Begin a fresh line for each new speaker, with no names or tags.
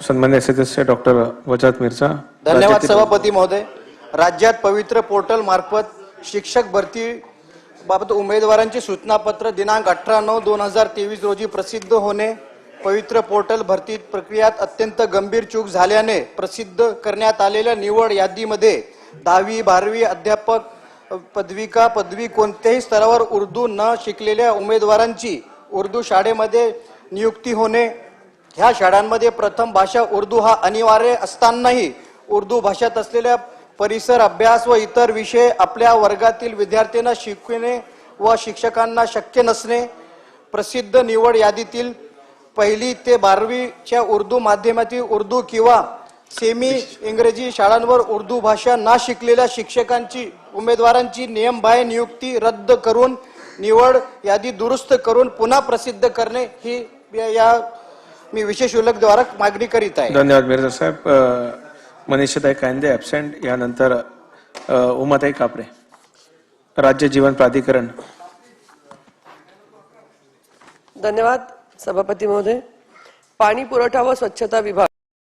सन्मान्य सदस्य डॉक्टर वजाहत मिर्झा।
धन्यवाद सभापती महोदय। राज्यात पवित्र पोर्टल मार्फत शिक्षक भरती बाबत उमेदवारांची सूचनापत्र दिनांक 18/9/2023 रोजी प्रसिद्ध होणे, पवित्र पोर्टल भरती प्रक्रियात अत्यंत गंभीर चूक झाल्याने प्रसिद्ध करण्यात आलेल्या निवड यादीमध्ये 10वी 12वी अध्यापक पदविका पदवी कोणत्याही स्तरावर उर्दू न शिकलेल्या उमेदवारांची उर्दू शाळेमध्ये नियुक्ती होणे, ह्या शाळांमध्ये प्रथम भाषा उर्दू हा अनिवार्य असतानाही उर्दू भाषेत असलेल्या परिसर अभ्यास व इतर विषय आपल्या वर्गातील विद्यार्थ्यांना शिकविणे व शिक्षकांना शक्य नसणे, प्रसिद्ध निवड यादीतील 1ली ते 12वीच्या उर्दू माध्यमातील उर्दू किंवा सेमी इंग्रजी शाळांवर उर्दू भाषा न शिकलेल्या शिक्षकांची उमेदवारांची नियमबाह्य नियुक्ती रद्द करून निवड यादी दुरुस्त करून पुन्हा प्रसिद्ध करणे ही मी विशेष उल्लेखद्वारा मागणी करीत आहे।
धन्यवाद मिर्झा साहेब। मनीषाताई कांदे ॲब्सेंट। यानंतर उमाताई कापरे, राज्य जीवन प्राधिकरण।
धन्यवाद सभापती महोदय। पाणी पुरवठा व स्वच्छता विभाग